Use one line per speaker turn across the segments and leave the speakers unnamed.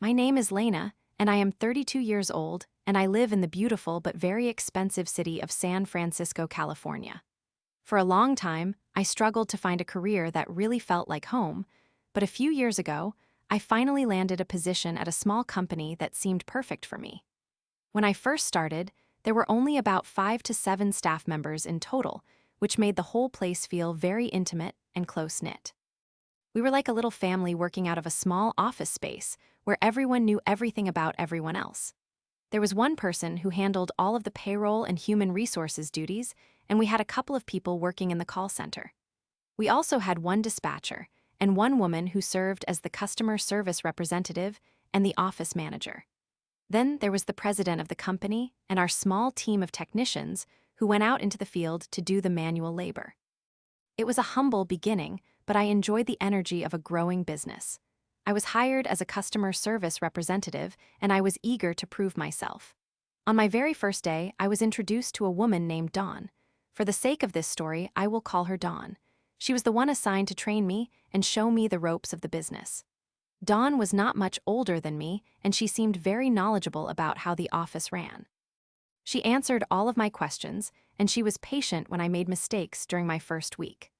My name is Lena, and I am 32 years old, and I live in the beautiful but very expensive city of San Francisco, California. For a long time, I struggled to find a career that really felt like home, but a few years ago, I finally landed a position at a small company that seemed perfect for me. When I first started, there were only about 5 to 7 staff members in total, which made the whole place feel very intimate and close-knit. We were like a little family working out of a small office space where everyone knew everything about everyone else. There was one person who handled all of the payroll and human resources duties, and we had a couple of people working in the call center. We also had one dispatcher and one woman who served as the customer service representative and the office manager. Then there was the president of the company and our small team of technicians who went out into the field to do the manual labor. It was a humble beginning, but I enjoyed the energy of a growing business. I was hired as a customer service representative, and I was eager to prove myself. On my very first day, I was introduced to a woman named Dawn. For the sake of this story, I will call her Dawn. She was the one assigned to train me and show me the ropes of the business. Dawn was not much older than me, and she seemed very knowledgeable about how the office ran. She answered all of my questions, and she was patient when I made mistakes during my first week.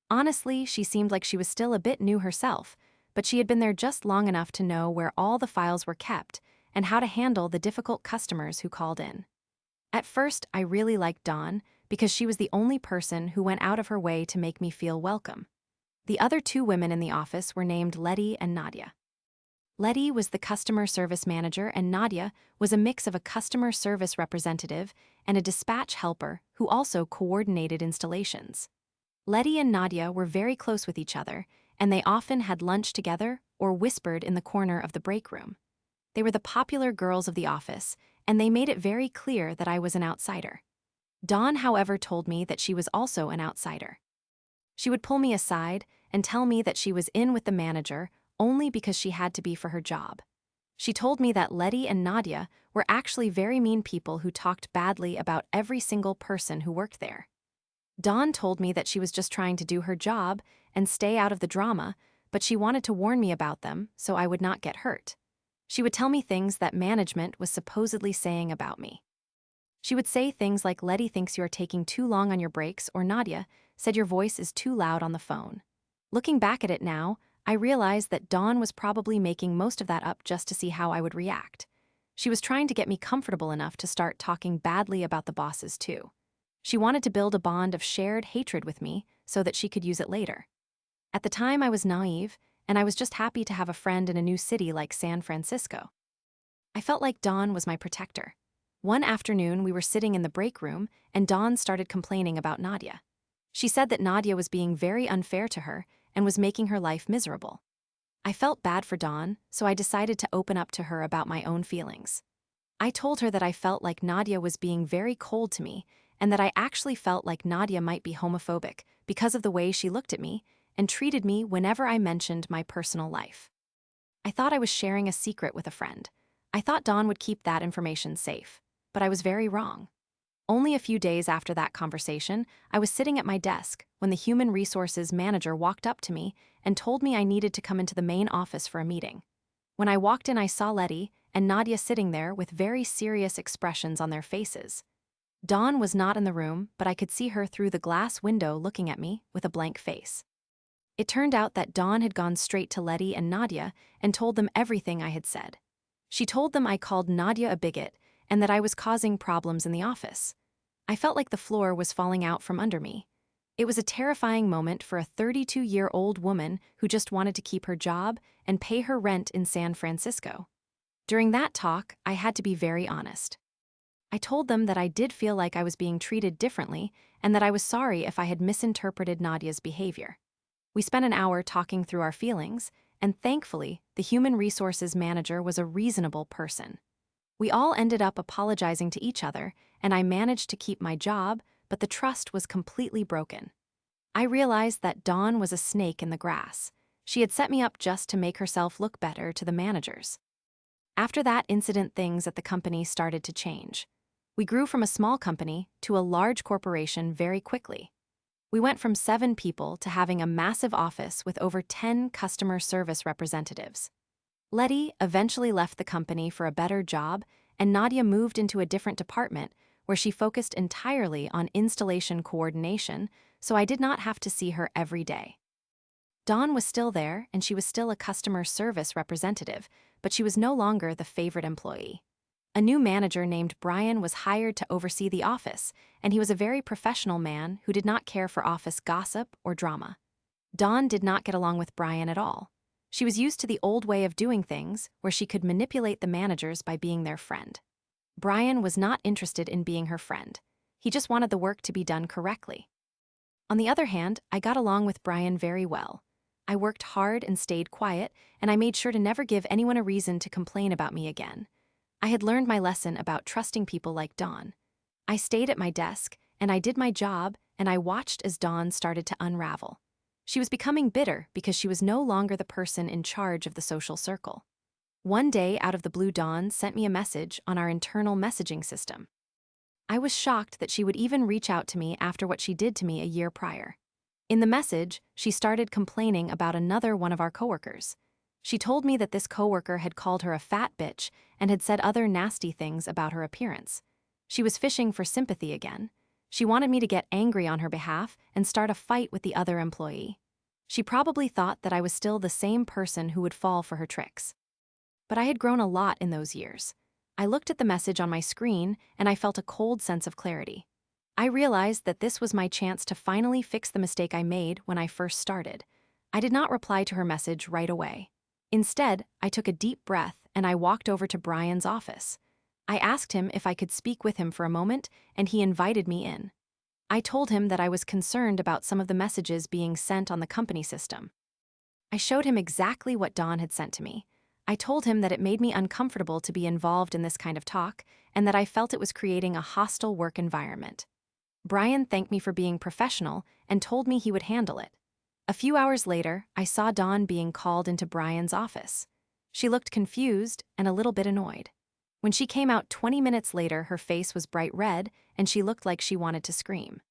Honestly, she seemed like she was still a bit new herself, but she had been there just long enough to know where all the files were kept and how to handle the difficult customers who called in. At first, I really liked Dawn because she was the only person who went out of her way to make me feel welcome. The other two women in the office were named Letty and Nadia. Letty was the customer service manager, and Nadia was a mix of a customer service representative and a dispatch helper who also coordinated installations. Letty and Nadia were very close with each other, and they often had lunch together or whispered in the corner of the break room. They were the popular girls of the office, and they made it very clear that I was an outsider. Dawn, however, told me that she was also an outsider. She would pull me aside and tell me that she was in with the manager only because she had to be for her job. She told me that Letty and Nadia were actually very mean people who talked badly about every single person who worked there. Dawn told me that she was just trying to do her job and stay out of the drama, but she wanted to warn me about them so I would not get hurt. She would tell me things that management was supposedly saying about me. She would say things like, "Letty thinks you are taking too long on your breaks," or "Nadia said your voice is too loud on the phone." Looking back at it now, I realized that Dawn was probably making most of that up just to see how I would react. She was trying to get me comfortable enough to start talking badly about the bosses too. She wanted to build a bond of shared hatred with me so that she could use it later. At the time, I was naive, and I was just happy to have a friend in a new city like San Francisco. I felt like Dawn was my protector. One afternoon, we were sitting in the break room, and Dawn started complaining about Nadia. She said that Nadia was being very unfair to her and was making her life miserable. I felt bad for Dawn, so I decided to open up to her about my own feelings. I told her that I felt like Nadia was being very cold to me and that I actually felt like Nadia might be homophobic because of the way she looked at me and treated me whenever I mentioned my personal life. I thought I was sharing a secret with a friend. I thought Dawn would keep that information safe, but I was very wrong. Only a few days after that conversation, I was sitting at my desk when the human resources manager walked up to me and told me I needed to come into the main office for a meeting. When I walked in, I saw Letty and Nadia sitting there with very serious expressions on their faces. Dawn was not in the room, but I could see her through the glass window looking at me with a blank face. It turned out that Dawn had gone straight to Letty and Nadia and told them everything I had said. She told them I called Nadia a bigot and that I was causing problems in the office. I felt like the floor was falling out from under me. It was a terrifying moment for a 32-year-old woman who just wanted to keep her job and pay her rent in San Francisco. During that talk, I had to be very honest. I told them that I did feel like I was being treated differently and that I was sorry if I had misinterpreted Nadia's behavior. We spent an hour talking through our feelings, and thankfully, the human resources manager was a reasonable person. We all ended up apologizing to each other, and I managed to keep my job, but the trust was completely broken. I realized that Dawn was a snake in the grass. She had set me up just to make herself look better to the managers. After that incident, things at the company started to change. We grew from a small company to a large corporation very quickly. We went from 7 people to having a massive office with over 10 customer service representatives. Letty eventually left the company for a better job, and Nadia moved into a different department where she focused entirely on installation coordination, so I did not have to see her every day. Dawn was still there, and she was still a customer service representative, but she was no longer the favorite employee. A new manager named Brian was hired to oversee the office, and he was a very professional man who did not care for office gossip or drama. Dawn did not get along with Brian at all. She was used to the old way of doing things, where she could manipulate the managers by being their friend. Brian was not interested in being her friend. He just wanted the work to be done correctly. On the other hand, I got along with Brian very well. I worked hard and stayed quiet, and I made sure to never give anyone a reason to complain about me again. I had learned my lesson about trusting people like Dawn. I stayed at my desk, and I did my job, and I watched as Dawn started to unravel. She was becoming bitter because she was no longer the person in charge of the social circle. One day, out of the blue, Dawn sent me a message on our internal messaging system. I was shocked that she would even reach out to me after what she did to me a year prior. In the message, she started complaining about another one of our coworkers. She told me that this coworker had called her a fat bitch and had said other nasty things about her appearance. She was fishing for sympathy again. She wanted me to get angry on her behalf and start a fight with the other employee. She probably thought that I was still the same person who would fall for her tricks. But I had grown a lot in those years. I looked at the message on my screen and I felt a cold sense of clarity. I realized that this was my chance to finally fix the mistake I made when I first started. I did not reply to her message right away. Instead, I took a deep breath and I walked over to Brian's office. I asked him if I could speak with him for a moment, and he invited me in. I told him that I was concerned about some of the messages being sent on the company system. I showed him exactly what Dawn had sent to me. I told him that it made me uncomfortable to be involved in this kind of talk, and that I felt it was creating a hostile work environment. Brian thanked me for being professional and told me he would handle it. A few hours later, I saw Dawn being called into Brian's office. She looked confused and a little bit annoyed. When she came out 20 minutes later, her face was bright red, and she looked like she wanted to scream.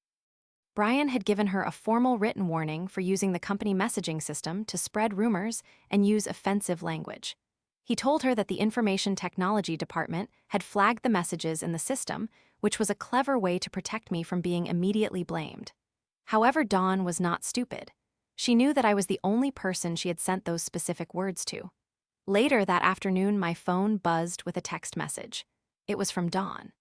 Brian had given her a formal written warning for using the company messaging system to spread rumors and use offensive language. He told her that the information technology department had flagged the messages in the system, which was a clever way to protect me from being immediately blamed. However, Dawn was not stupid. She knew that I was the only person she had sent those specific words to. Later that afternoon, my phone buzzed with a text message. It was from Dawn.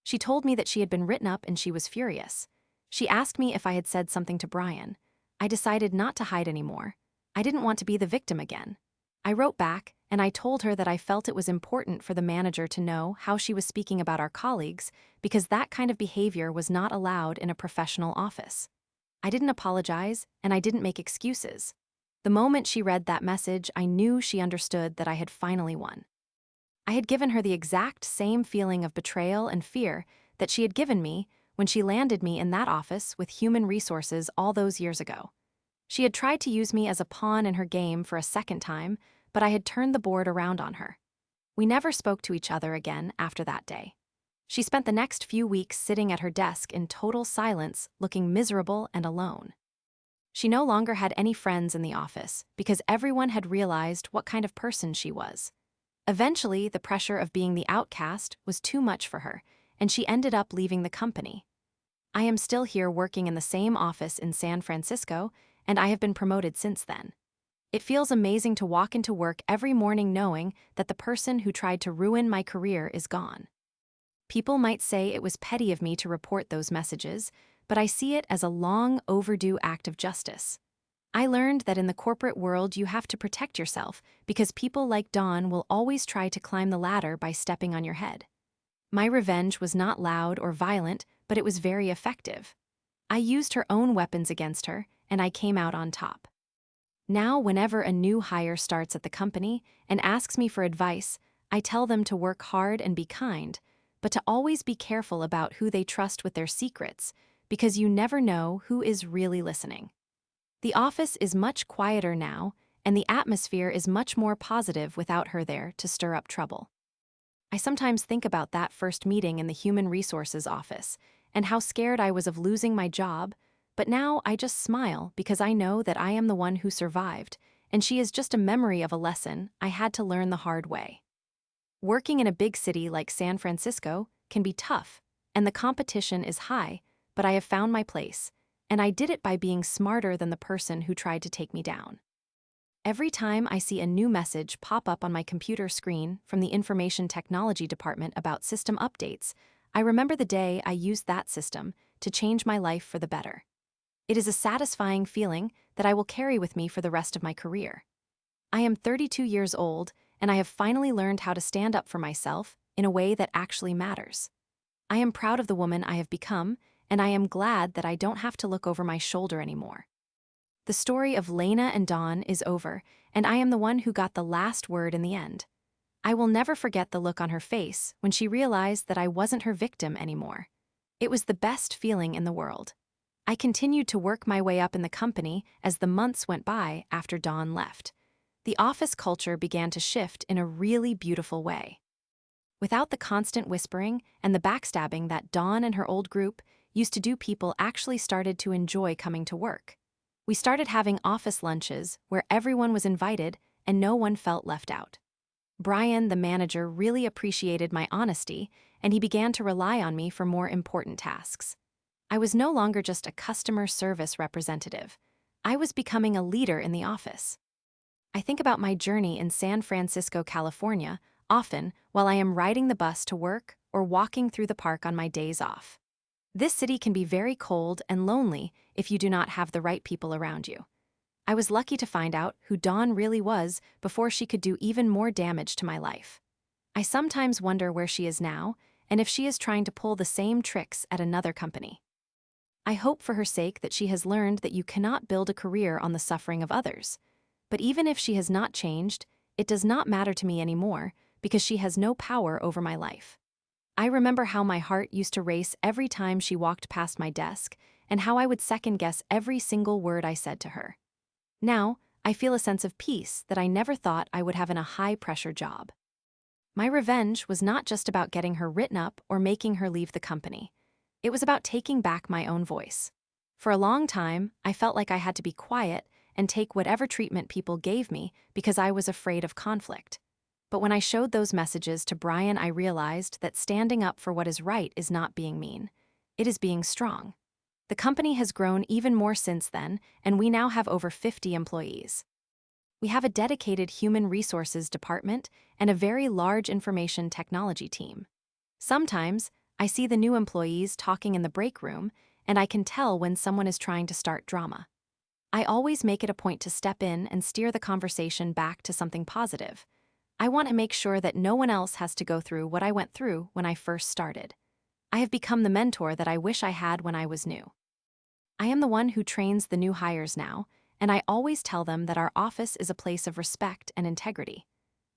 She told me that she had been written up and she was furious. She asked me if I had said something to Brian. I decided not to hide anymore. I didn't want to be the victim again. I wrote back, and I told her that I felt it was important for the manager to know how she was speaking about our colleagues, because that kind of behavior was not allowed in a professional office. I didn't apologize, and I didn't make excuses. The moment she read that message, I knew she understood that I had finally won. I had given her the exact same feeling of betrayal and fear that she had given me when she landed me in that office with human resources all those years ago. She had tried to use me as a pawn in her game for a second time, but I had turned the board around on her. We never spoke to each other again after that day. She spent the next few weeks sitting at her desk in total silence, looking miserable and alone. She no longer had any friends in the office because everyone had realized what kind of person she was. Eventually, the pressure of being the outcast was too much for her, and she ended up leaving the company. I am still here working in the same office in San Francisco, and I have been promoted since then. It feels amazing to walk into work every morning knowing that the person who tried to ruin my career is gone. People might say it was petty of me to report those messages, but I see it as a long overdue act of justice. I learned that in the corporate world you have to protect yourself because people like Dawn will always try to climb the ladder by stepping on your head. My revenge was not loud or violent, but it was very effective. I used her own weapons against her, and I came out on top. Now, whenever a new hire starts at the company and asks me for advice, I tell them to work hard and be kind, but to always be careful about who they trust with their secrets, because you never know who is really listening. The office is much quieter now, and the atmosphere is much more positive without her there to stir up trouble. I sometimes think about that first meeting in the Human Resources office and how scared I was of losing my job, but now I just smile because I know that I am the one who survived, and she is just a memory of a lesson I had to learn the hard way. Working in a big city like San Francisco can be tough, and the competition is high, but I have found my place, and I did it by being smarter than the person who tried to take me down. Every time I see a new message pop up on my computer screen from the information technology department about system updates, I remember the day I used that system to change my life for the better. It is a satisfying feeling that I will carry with me for the rest of my career. I am 32 years old, and I have finally learned how to stand up for myself in a way that actually matters. I am proud of the woman I have become, and I am glad that I don't have to look over my shoulder anymore. The story of Lena and Dawn is over, and I am the one who got the last word in the end. I will never forget the look on her face when she realized that I wasn't her victim anymore. It was the best feeling in the world. I continued to work my way up in the company as the months went by after Dawn left. The office culture began to shift in a really beautiful way. Without the constant whispering and the backstabbing that Dawn and her old group used to do, people actually started to enjoy coming to work. We started having office lunches where everyone was invited and no one felt left out. Brian, the manager, really appreciated my honesty, and he began to rely on me for more important tasks. I was no longer just a customer service representative. I was becoming a leader in the office. I think about my journey in San Francisco, California, often while I am riding the bus to work or walking through the park on my days off. This city can be very cold and lonely if you do not have the right people around you. I was lucky to find out who Dawn really was before she could do even more damage to my life. I sometimes wonder where she is now and if she is trying to pull the same tricks at another company. I hope for her sake that she has learned that you cannot build a career on the suffering of others. But even if she has not changed, it does not matter to me anymore because she has no power over my life. I remember how my heart used to race every time she walked past my desk and how I would second-guess every single word I said to her. Now, I feel a sense of peace that I never thought I would have in a high-pressure job. My revenge was not just about getting her written up or making her leave the company. It was about taking back my own voice. For a long time, I felt like I had to be quiet and take whatever treatment people gave me because I was afraid of conflict. But when I showed those messages to Brian, I realized that standing up for what is right is not being mean. It is being strong. The company has grown even more since then, and we now have over 50 employees. We have a dedicated human resources department and a very large information technology team. Sometimes, I see the new employees talking in the break room, and I can tell when someone is trying to start drama. I always make it a point to step in and steer the conversation back to something positive. I want to make sure that no one else has to go through what I went through when I first started. I have become the mentor that I wish I had when I was new. I am the one who trains the new hires now, and I always tell them that our office is a place of respect and integrity.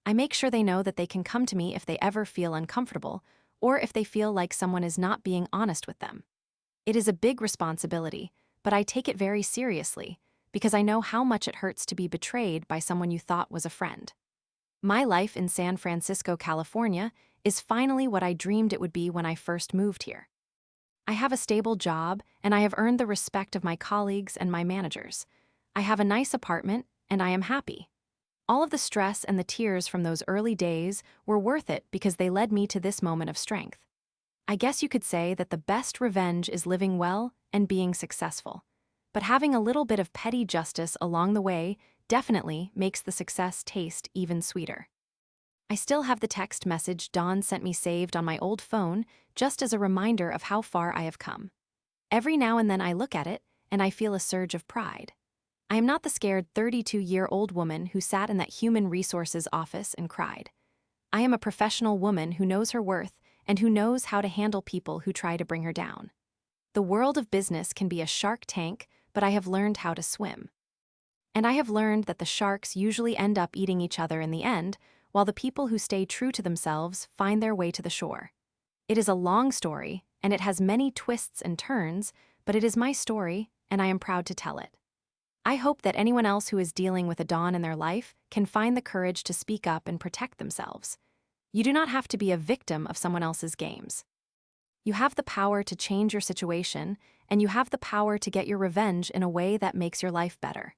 I make sure they know that they can come to me if they ever feel uncomfortable or if they feel like someone is not being honest with them. It is a big responsibility, but I take it very seriously because I know how much it hurts to be betrayed by someone you thought was a friend. My life in San Francisco, California, is finally what I dreamed it would be when I first moved here. I have a stable job, and I have earned the respect of my colleagues and my managers. I have a nice apartment, and I am happy. All of the stress and the tears from those early days were worth it because they led me to this moment of strength. I guess you could say that the best revenge is living well and being successful. But having a little bit of petty justice along the way definitely makes the success taste even sweeter. I still have the text message Dawn sent me saved on my old phone just as a reminder of how far I have come. Every now and then I look at it, and I feel a surge of pride. I am not the scared 32-year-old woman who sat in that human resources office and cried. I am a professional woman who knows her worth and who knows how to handle people who try to bring her down. The world of business can be a shark tank, but I have learned how to swim. And I have learned that the sharks usually end up eating each other in the end, while the people who stay true to themselves find their way to the shore. It is a long story, and it has many twists and turns, but it is my story, and I am proud to tell it. I hope that anyone else who is dealing with a Dawn in their life can find the courage to speak up and protect themselves. You do not have to be a victim of someone else's games. You have the power to change your situation, and you have the power to get your revenge in a way that makes your life better.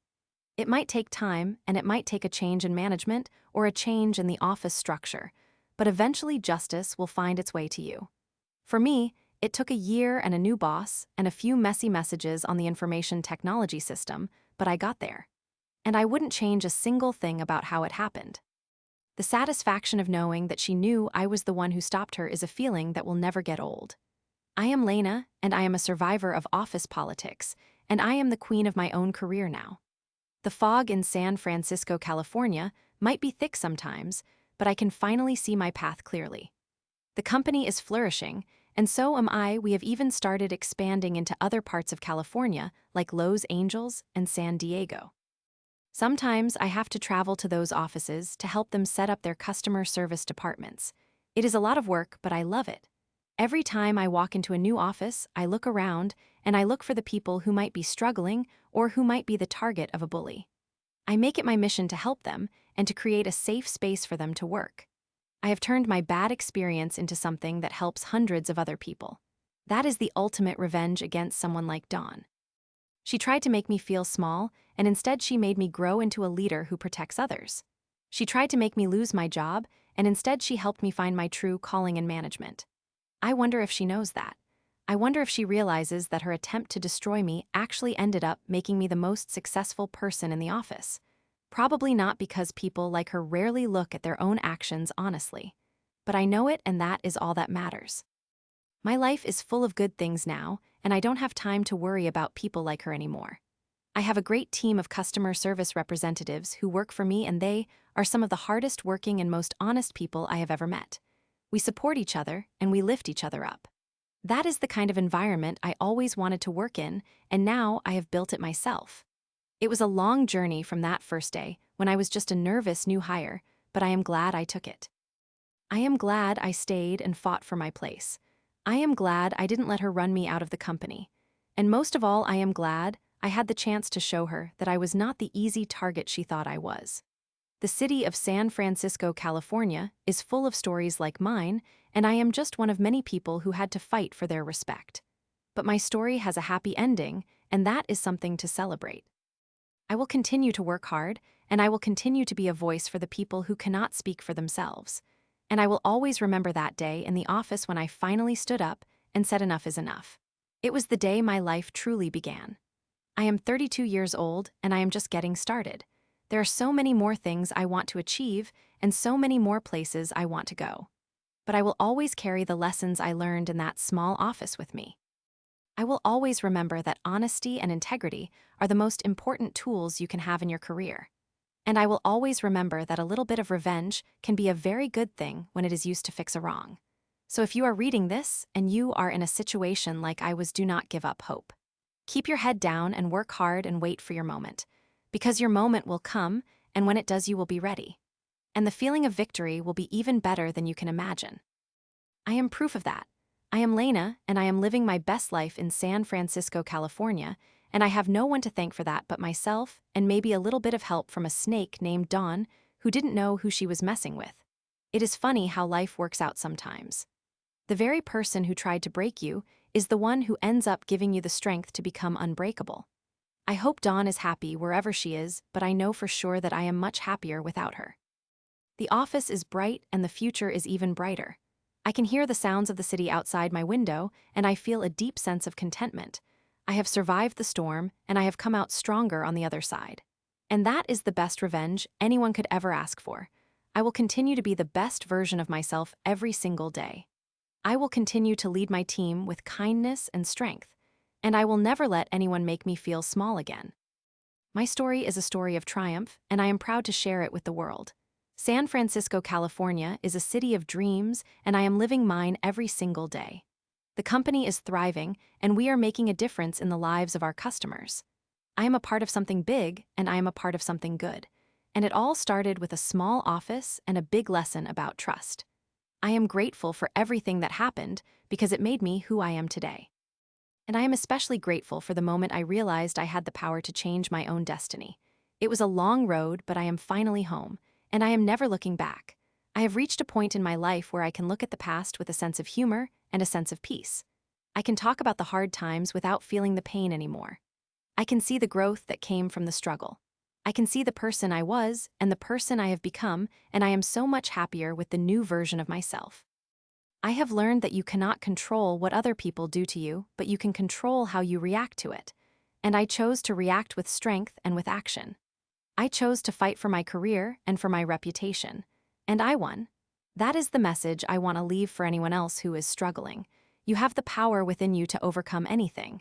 It might take time, and it might take a change in management or a change in the office structure, but eventually justice will find its way to you. For me, it took a year and a new boss and a few messy messages on the information technology system, but I got there. And I wouldn't change a single thing about how it happened. The satisfaction of knowing that she knew I was the one who stopped her is a feeling that will never get old. I am Lena, and I am a survivor of office politics, and I am the queen of my own career now. The fog in San Francisco, California, might be thick sometimes, but I can finally see my path clearly. The company is flourishing, and so am I. We have even started expanding into other parts of California, like Los Angeles and San Diego. Sometimes I have to travel to those offices to help them set up their customer service departments. It is a lot of work, but I love it. Every time I walk into a new office, I look around, and I look for the people who might be struggling or who might be the target of a bully. I make it my mission to help them and to create a safe space for them to work. I have turned my bad experience into something that helps hundreds of other people. That is the ultimate revenge against someone like Dawn. She tried to make me feel small, and instead she made me grow into a leader who protects others. She tried to make me lose my job, and instead she helped me find my true calling in management. I wonder if she knows that. I wonder if she realizes that her attempt to destroy me actually ended up making me the most successful person in the office. Probably not, because people like her rarely look at their own actions honestly. But I know it, and that is all that matters. My life is full of good things now, and I don't have time to worry about people like her anymore. I have a great team of customer service representatives who work for me, and they are some of the hardest working and most honest people I have ever met. We support each other, and we lift each other up. That is the kind of environment I always wanted to work in, and now I have built it myself. It was a long journey from that first day, when I was just a nervous new hire, but I am glad I took it. I am glad I stayed and fought for my place. I am glad I didn't let her run me out of the company. And most of all, I am glad I had the chance to show her that I was not the easy target she thought I was. The city of San Francisco, California, is full of stories like mine, and I am just one of many people who had to fight for their respect. But my story has a happy ending, and that is something to celebrate. I will continue to work hard, and I will continue to be a voice for the people who cannot speak for themselves. And I will always remember that day in the office when I finally stood up and said enough is enough. It was the day my life truly began. I am 32 years old, and I am just getting started. There are so many more things I want to achieve, and so many more places I want to go. But I will always carry the lessons I learned in that small office with me. I will always remember that honesty and integrity are the most important tools you can have in your career. And I will always remember that a little bit of revenge can be a very good thing when it is used to fix a wrong. So if you are reading this and you are in a situation like I was, do not give up hope. Keep your head down and work hard and wait for your moment. Because your moment will come, and when it does, you will be ready. And the feeling of victory will be even better than you can imagine. I am proof of that. I am Lena, and I am living my best life in San Francisco, California, and I have no one to thank for that but myself and maybe a little bit of help from a snake named Dawn who didn't know who she was messing with. It is funny how life works out sometimes. The very person who tried to break you is the one who ends up giving you the strength to become unbreakable. I hope Dawn is happy wherever she is, but I know for sure that I am much happier without her. The office is bright, and the future is even brighter. I can hear the sounds of the city outside my window, and I feel a deep sense of contentment. I have survived the storm, and I have come out stronger on the other side. And that is the best revenge anyone could ever ask for. I will continue to be the best version of myself every single day. I will continue to lead my team with kindness and strength, and I will never let anyone make me feel small again. My story is a story of triumph, and I am proud to share it with the world. San Francisco, California is a city of dreams, and I am living mine every single day. The company is thriving, and we are making a difference in the lives of our customers. I am a part of something big, and I am a part of something good. And it all started with a small office and a big lesson about trust. I am grateful for everything that happened because it made me who I am today. And I am especially grateful for the moment I realized I had the power to change my own destiny. It was a long road, but I am finally home. And I am never looking back. I have reached a point in my life where I can look at the past with a sense of humor and a sense of peace. I can talk about the hard times without feeling the pain anymore. I can see the growth that came from the struggle. I can see the person I was and the person I have become, and I am so much happier with the new version of myself. I have learned that you cannot control what other people do to you, but you can control how you react to it. And I chose to react with strength and with action. I chose to fight for my career and for my reputation. And I won. That is the message I want to leave for anyone else who is struggling. You have the power within you to overcome anything.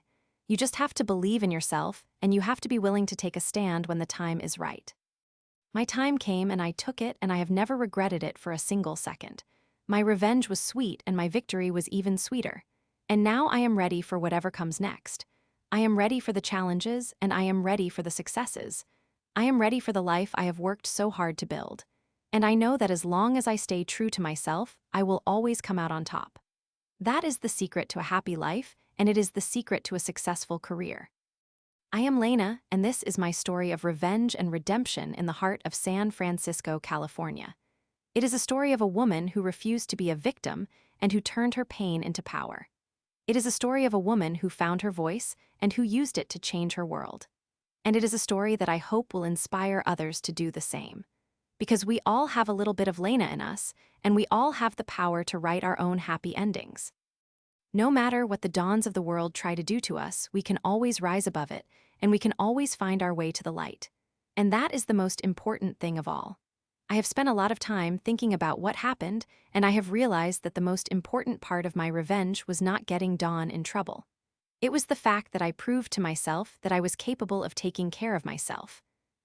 You just have to believe in yourself, and you have to be willing to take a stand when the time is right. My time came and I took it, and I have never regretted it for a single second. My revenge was sweet and my victory was even sweeter. And now I am ready for whatever comes next. I am ready for the challenges and I am ready for the successes. I am ready for the life I have worked so hard to build. And I know that as long as I stay true to myself, I will always come out on top. That is the secret to a happy life, and it is the secret to a successful career. I am Lena, and this is my story of revenge and redemption in the heart of San Francisco, California. It is a story of a woman who refused to be a victim and who turned her pain into power. It is a story of a woman who found her voice and who used it to change her world. And it is a story that I hope will inspire others to do the same. Because we all have a little bit of Lena in us, and we all have the power to write our own happy endings. No matter what the dawns of the world try to do to us, we can always rise above it, and we can always find our way to the light. And that is the most important thing of all. I have spent a lot of time thinking about what happened, and I have realized that the most important part of my revenge was not getting Dawn in trouble. It was the fact that I proved to myself that I was capable of taking care of myself.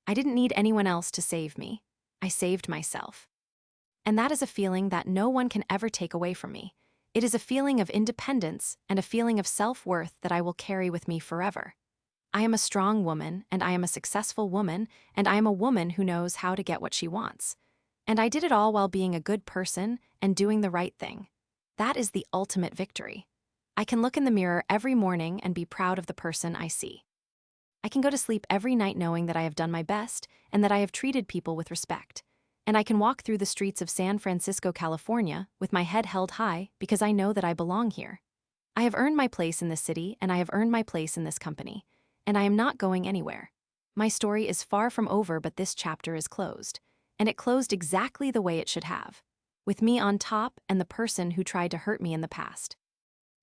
I didn't need anyone else to save me. I saved myself. And that is a feeling that no one can ever take away from me. It is a feeling of independence and a feeling of self-worth that I will carry with me forever. I am a strong woman, and I am a successful woman, and I am a woman who knows how to get what she wants. And I did it all while being a good person and doing the right thing. That is the ultimate victory. I can look in the mirror every morning and be proud of the person I see. I can go to sleep every night knowing that I have done my best and that I have treated people with respect. And I can walk through the streets of San Francisco, California, with my head held high because I know that I belong here. I have earned my place in this city, and I have earned my place in this company. And I am not going anywhere. My story is far from over, but this chapter is closed. And it closed exactly the way it should have, with me on top and the person who tried to hurt me in the past.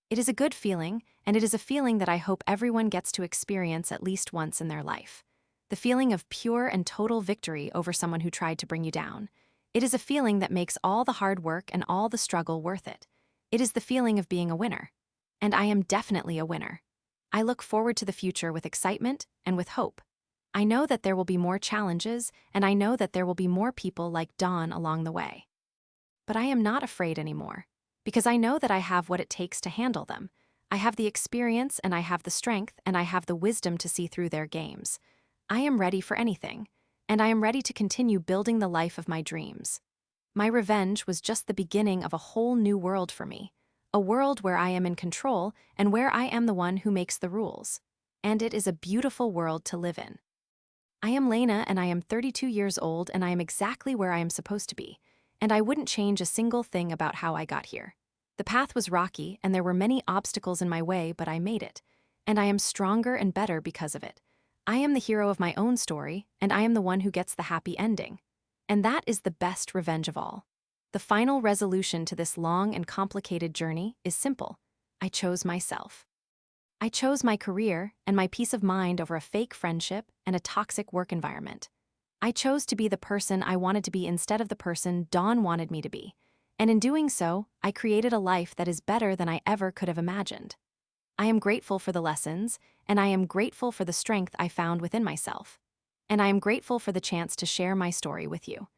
It is a good feeling, and it is a feeling that I hope everyone gets to experience at least once in their life. The feeling of pure and total victory over someone who tried to bring you down. It is a feeling that makes all the hard work and all the struggle worth it. It is the feeling of being a winner. And I am definitely a winner. I look forward to the future with excitement and with hope. I know that there will be more challenges, and I know that there will be more people like Dawn along the way. But I am not afraid anymore, because I know that I have what it takes to handle them. I have the experience, and I have the strength, and I have the wisdom to see through their games. I am ready for anything, and I am ready to continue building the life of my dreams. My revenge was just the beginning of a whole new world for me. A world where I am in control and where I am the one who makes the rules. And it is a beautiful world to live in. I am Lena, and I am 32 years old, and I am exactly where I am supposed to be. And I wouldn't change a single thing about how I got here. The path was rocky, and there were many obstacles in my way, but I made it. And I am stronger and better because of it. I am the hero of my own story, and I am the one who gets the happy ending. And that is the best revenge of all. The final resolution to this long and complicated journey is simple. I chose myself. I chose my career and my peace of mind over a fake friendship and a toxic work environment. I chose to be the person I wanted to be instead of the person Dawn wanted me to be. And in doing so, I created a life that is better than I ever could have imagined. I am grateful for the lessons, and I am grateful for the strength I found within myself. And I am grateful for the chance to share my story with you.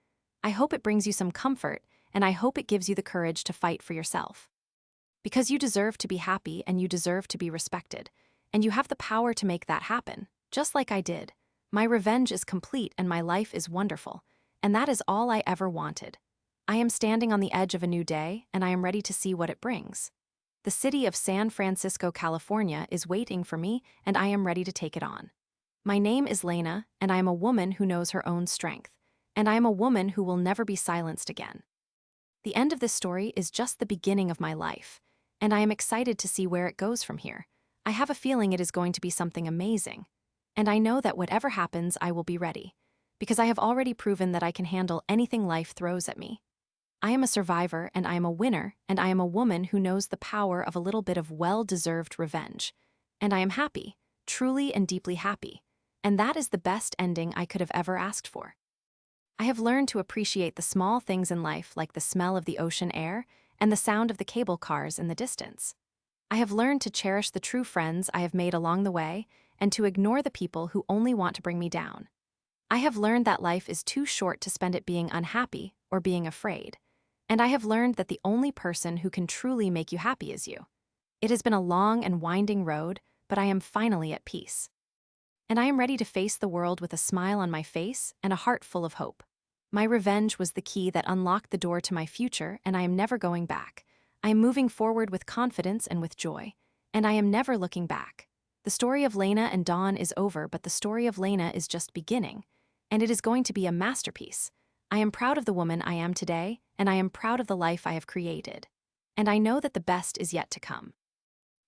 I hope it brings you some comfort, and I hope it gives you the courage to fight for yourself. Because you deserve to be happy and you deserve to be respected, and you have the power to make that happen, just like I did. My revenge is complete and my life is wonderful, and that is all I ever wanted. I am standing on the edge of a new day, and I am ready to see what it brings. The city of San Francisco, California is waiting for me, and I am ready to take it on. My name is Lena, and I am a woman who knows her own strength, and I am a woman who will never be silenced again. The end of this story is just the beginning of my life, and I am excited to see where it goes from here. I have a feeling it is going to be something amazing. And I know that whatever happens, I will be ready. because I have already proven that I can handle anything life throws at me. I am a survivor, and I am a winner, and I am a woman who knows the power of a little bit of well-deserved revenge. And I am happy, truly and deeply happy. And that is the best ending I could have ever asked for. I have learned to appreciate the small things in life, like the smell of the ocean air and the sound of the cable cars in the distance. I have learned to cherish the true friends I have made along the way and to ignore the people who only want to bring me down. I have learned that life is too short to spend it being unhappy or being afraid. And I have learned that the only person who can truly make you happy is you. It has been a long and winding road, but I am finally at peace. And I am ready to face the world with a smile on my face and a heart full of hope. My revenge was the key that unlocked the door to my future, and I am never going back. I am moving forward with confidence and with joy, and I am never looking back. The story of Lena and Dawn is over, but the story of Lena is just beginning, and it is going to be a masterpiece. I am proud of the woman I am today, and I am proud of the life I have created. And I know that the best is yet to come.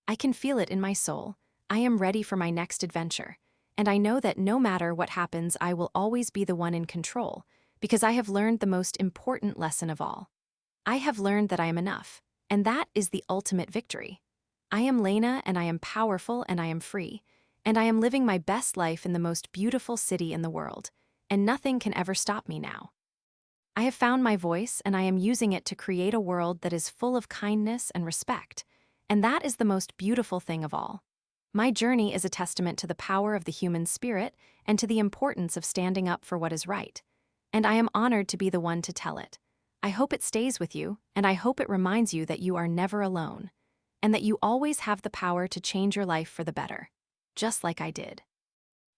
I can feel it in my soul. I am ready for my next adventure. And I know that no matter what happens, I will always be the one in control, because I have learned the most important lesson of all. I have learned that I am enough, and that is the ultimate victory. I am Lena, and I am powerful, and I am free, and I am living my best life in the most beautiful city in the world, and nothing can ever stop me now. I have found my voice, and I am using it to create a world that is full of kindness and respect, and that is the most beautiful thing of all. My journey is a testament to the power of the human spirit and to the importance of standing up for what is right, and I am honored to be the one to tell it. I hope it stays with you, and I hope it reminds you that you are never alone, and that you always have the power to change your life for the better, just like I did.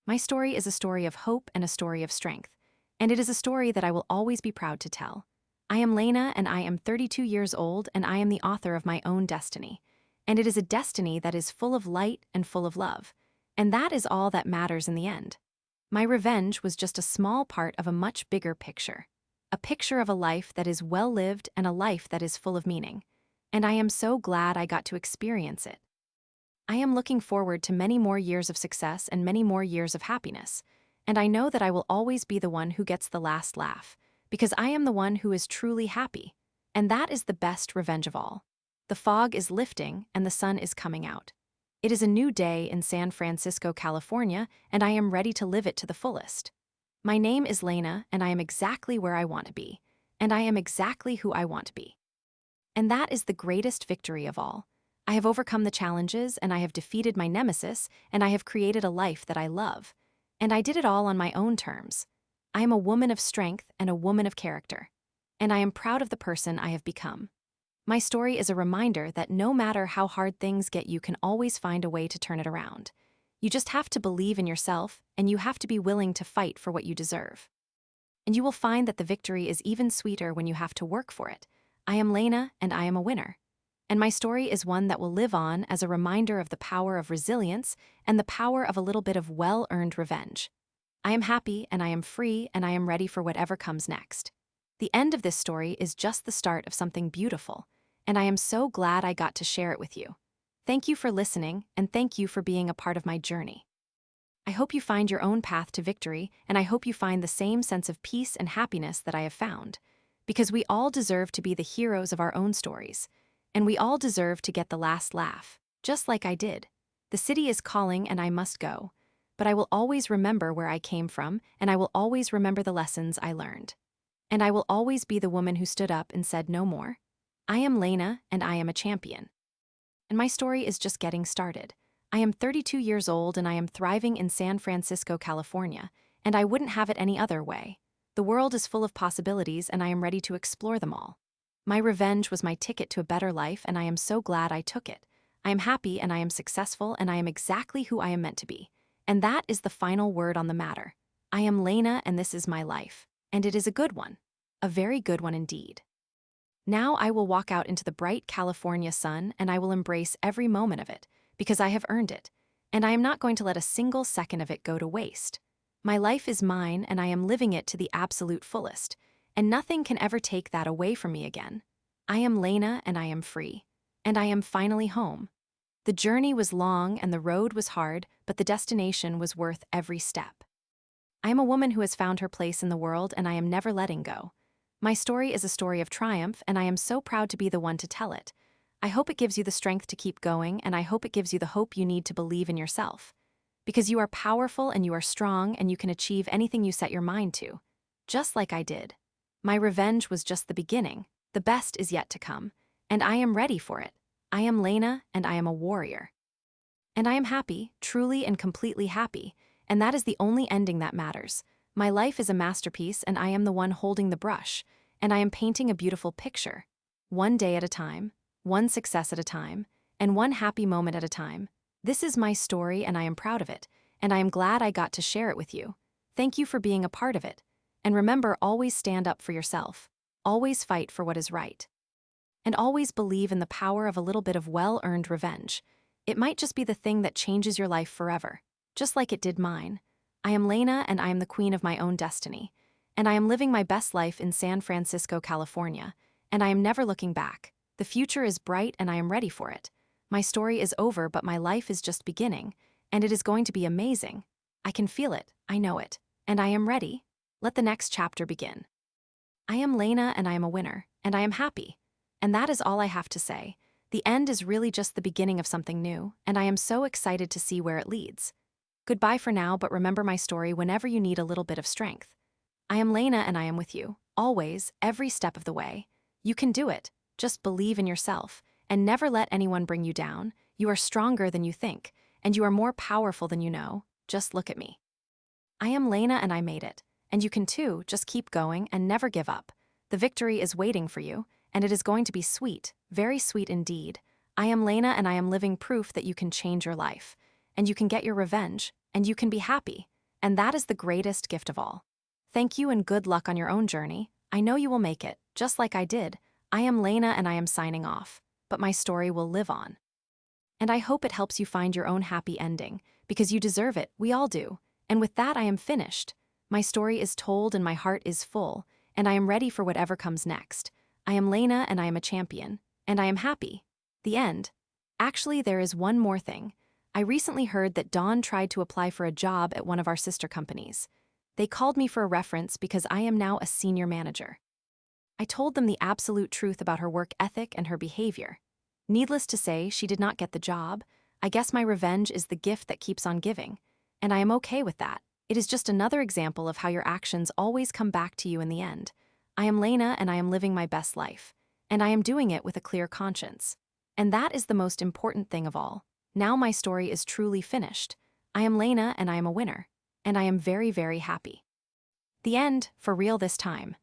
My story is a story of hope and a story of strength, and it is a story that I will always be proud to tell. I am Lena, and I am 32 years old, and I am the author of my own destiny. And it is a destiny that is full of light and full of love, and that is all that matters in the end. My revenge was just a small part of a much bigger picture. A picture of a life that is well lived and a life that is full of meaning. And I am so glad I got to experience it. I am looking forward to many more years of success and many more years of happiness. And I know that I will always be the one who gets the last laugh, because I am the one who is truly happy. And that is the best revenge of all. The fog is lifting and the sun is coming out. It is a new day in San Francisco, California, and I am ready to live it to the fullest. My name is Lena, and I am exactly where I want to be, and I am exactly who I want to be. And that is the greatest victory of all. I have overcome the challenges, and I have defeated my nemesis, and I have created a life that I love. And I did it all on my own terms. I am a woman of strength and a woman of character. And I am proud of the person I have become. My story is a reminder that no matter how hard things get, you can always find a way to turn it around. You just have to believe in yourself, and you have to be willing to fight for what you deserve. And you will find that the victory is even sweeter when you have to work for it. I am Lena, and I am a winner. And my story is one that will live on as a reminder of the power of resilience and the power of a little bit of well-earned revenge. I am happy, and I am free, and I am ready for whatever comes next. The end of this story is just the start of something beautiful, and I am so glad I got to share it with you. Thank you for listening, and thank you for being a part of my journey. I hope you find your own path to victory, and I hope you find the same sense of peace and happiness that I have found, because we all deserve to be the heroes of our own stories, and we all deserve to get the last laugh, just like I did. The city is calling, and I must go, but I will always remember where I came from, and I will always remember the lessons I learned. And I will always be the woman who stood up and said no more. I am Lena, and I am a champion. And my story is just getting started. I am 32 years old, and I am thriving in San Francisco, California, and I wouldn't have it any other way. The world is full of possibilities, and I am ready to explore them all. My revenge was my ticket to a better life, and I am so glad I took it. I am happy, and I am successful, and I am exactly who I am meant to be. And that is the final word on the matter. I am Lena, and this is my life. And it is a good one. A very good one indeed. Now I will walk out into the bright California sun, and I will embrace every moment of it, because I have earned it, and I am not going to let a single second of it go to waste. My life is mine, and I am living it to the absolute fullest, and nothing can ever take that away from me again. I am Lena, and I am free, and I am finally home. The journey was long and the road was hard, but the destination was worth every step. I am a woman who has found her place in the world and I am never letting go. My story is a story of triumph and I am so proud to be the one to tell it. I hope it gives you the strength to keep going and I hope it gives you the hope you need to believe in yourself. Because you are powerful and you are strong and you can achieve anything you set your mind to. Just like I did. My revenge was just the beginning, the best is yet to come, and I am ready for it. I am Lena and I am a warrior. And I am happy, truly and completely happy, and that is the only ending that matters. My life is a masterpiece and I am the one holding the brush, and I am painting a beautiful picture. One day at a time, one success at a time, and one happy moment at a time. This is my story and I am proud of it, and I am glad I got to share it with you. Thank you for being a part of it. And remember, always stand up for yourself. Always fight for what is right. And always believe in the power of a little bit of well-earned revenge. It might just be the thing that changes your life forever, just like it did mine. I am Lena and I am the queen of my own destiny. And I am living my best life in San Francisco, California. And I am never looking back. The future is bright and I am ready for it. My story is over, but my life is just beginning. And it is going to be amazing. I can feel it, I know it. And I am ready. Let the next chapter begin. I am Lena and I am a winner, and I am happy. And that is all I have to say. The end is really just the beginning of something new, and I am so excited to see where it leads. Goodbye for now, but remember my story whenever you need a little bit of strength. I am Lena and I am with you, always, every step of the way. You can do it. Just believe in yourself, and never let anyone bring you down. You are stronger than you think, and you are more powerful than you know. Just look at me. I am Lena and I made it. And you can too, just keep going and never give up. The victory is waiting for you, and it is going to be sweet, very sweet indeed. I am Lena and I am living proof that you can change your life, and you can get your revenge, and you can be happy, and that is the greatest gift of all. Thank you and good luck on your own journey. I know you will make it, just like I did. I am Lena and I am signing off, but my story will live on. And I hope it helps you find your own happy ending, because you deserve it, we all do. And with that I am finished. My story is told and my heart is full, and I am ready for whatever comes next. I am Lena and I am a champion, and I am happy. The end. Actually, there is one more thing. I recently heard that Dawn tried to apply for a job at one of our sister companies. They called me for a reference because I am now a senior manager. I told them the absolute truth about her work ethic and her behavior. Needless to say, she did not get the job. I guess my revenge is the gift that keeps on giving, and I am okay with that. It is just another example of how your actions always come back to you in the end. I am Lena and I am living my best life, and I am doing it with a clear conscience. And that is the most important thing of all. Now my story is truly finished. I am Lena and I am a winner, and I am very, very happy. The end, for real this time.